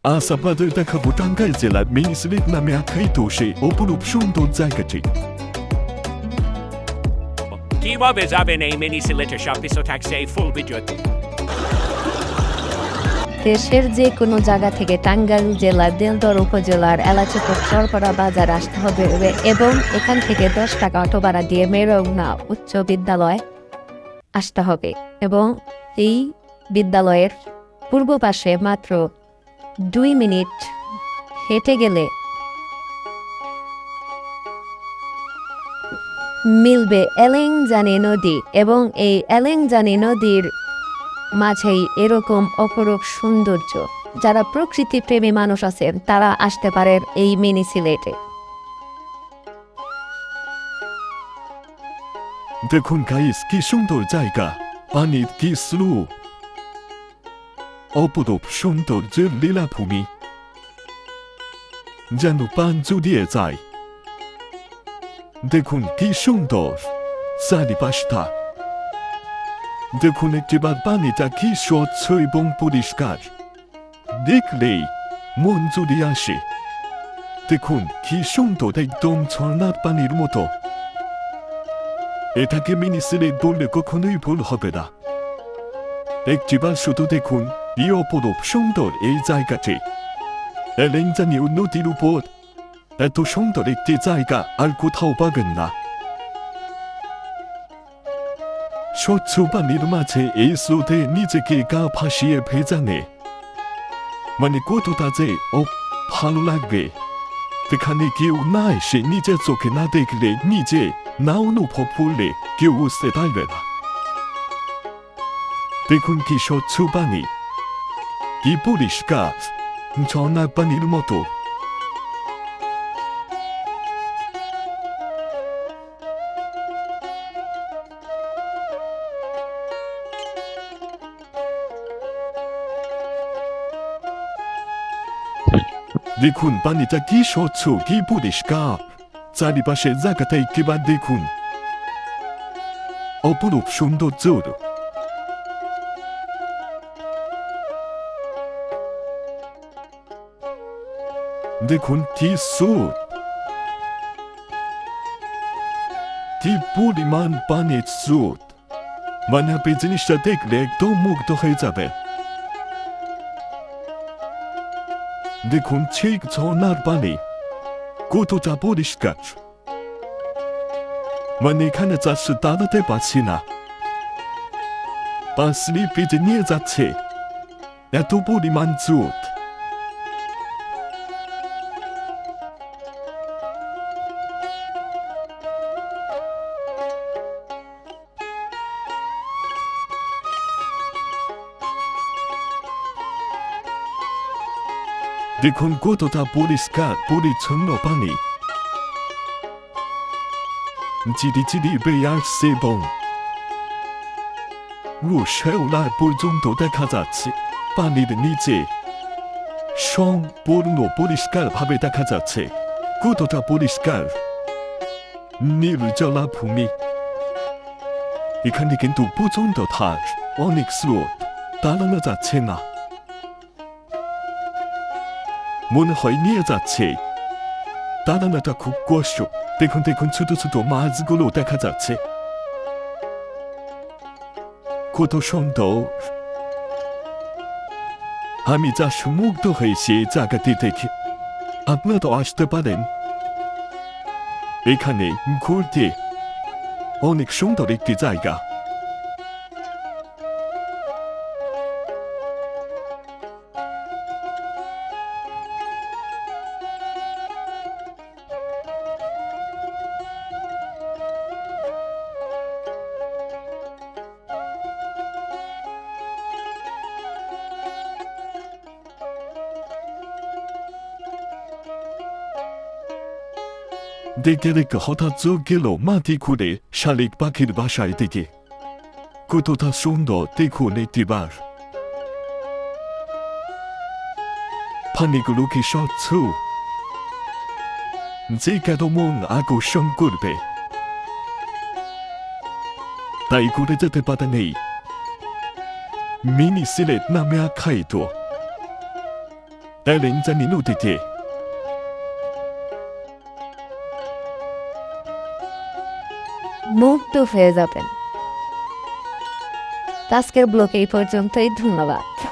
আজ আপনাদের দেখাবো টাঙ্গাইল জেলার মিনি সিলেট নামে আখ্যায়িত সেই অপরূপ সুন্দর জায়গাটি। কিভাবে যাবেন এই মিনি সিলেটের সবকিছু থাকছে এই ফুল ভিডিওতে। দেশের যে কোনো জায়গা থেকে টাঙ্গাইল জেলার দেলদর উপজেলার এলাচকর সরবরা বাজার আসতে হবে এবং এখান থেকে 10 টাকা অটো ভাড়া দিয়ে মেরৌনা উচ্চ বিদ্যালয় আসতে হবে এবং এই বিদ্যালয়ের পূর্ব পাশে মাত্র 2 মিনিট হেঁটে গেলে মিলবে এলেংজানি নদী এবং এই এলেংজানি নদীর মাঝেই এরকম অপরূপ সৌন্দর্য। যারা প্রকৃতি প্রেমী মানুষ আছেন তারা আসতে পারেন এই মিনি সিলেটে। দেখুন গাইস, কি সুন্দর জায়গা, পানির কি স্লো, অপরূপ সৌন্দর্যের লীলাভূমি, যেন প্রাণ জুড়িয়ে যায়। দেখুন কি সুন্দর চারিপাশটা, দেখুন একটিবার পানিটা কি স্বচ্ছ এবং পরিষ্কার, দেখলেই মন জুড়িয়ে আসে। দেখুন কি সুন্দর, একদম ঝর্ণার পানির মতো। এটাকে মিনি সিলেট বললে কখনোই ভুল হবে না। একটিবার শুধু দেখুন কি অপরূপ সুন্দর এই জায়গাটি। এলেংজানি নদীর উপর এত সুন্দর একটি জায়গা আর কোথাও পাবেন না। স্বচ্ছ পানির মাঝে এই স্রোতে নিজেকে গা ভাসিয়ে ভেজানে মানে কতটা যে ভালো লাগবে। এখানে কেউ নাই, সে নিজের চোখে না দেখলে, নিজে না অনুভব করলে কেউ বুঝতে পারবে না। দেখুন কি স্বচ্ছ পানি, কি পরিষ্কার, ঝর্ণার পানির মতো। দেখুন পানিটা কি স্বচ্ছ, কি পরিষ্কার, চারিপাশের জায়গাটা একবার দেখুন, অপরূপ সৌন্দর্য। দেখুন কি স্রোত, কি পরিমাণ পানির স্রোত, মানে আপনি জিনিসটা দেখলে একদম মুগ্ধ হয়ে যাবে। দেখুন ঠিক ঝর্ণার পানি কতটা পরিষ্কার, মানে এখানে চাষে দাঁড়াতে পারছি না, পাশে পেটে নিয়ে যাচ্ছে, এত পরিমাণ স্রোত। দেখুন কতটা পরিষ্কার পরিচ্ছন্ন পানি, চিড়ি চিড়ি বেয়ে আসছে এবং শ্যাওলার পর্যন্ত দেখা যাচ্ছে। পানির নিচে সম্পূর্ণ পরিষ্কার ভাবে দেখা যাচ্ছে কতটা পরিষ্কার নির্জলা ভূমি। এখানে কিন্তু প্রচন্ড ধার, অনেক স্রোত, দাঁড়ানো যাচ্ছে না, মনে হয় নিয়ে যাচ্ছে, দাঁড়ানোটা খুব কষ্ট। দেখুন দেখুন ছোট ছোট মাছগুলো দেখা যাচ্ছে, কত সুন্দর। আমি যা মুগ্ধ হয়েছি এই জায়গাটি দেখে। আপনারা তো আসতে পারেন এখানে ঘুরতে, অনেক সুন্দর একটি জায়গা। দেখতে দেখতে হঠাৎ চোখ গেল মাটি খুঁড়ে শালিক পাখির বাসায় দিকে। কতটা সুন্দর দেখুন একটিবার, পানিগুলো কি স্বচ্ছ, যে কারো মন আকর্ষণ করবে। তাই ঘুরে যেতে পারে নেই মিনি সিলেট নামে আখ্যায়িত Ellen nudite. মুক্ত হয়ে যাবেন। আজকের ব্লগ এই পর্যন্তই, ধন্যবাদ।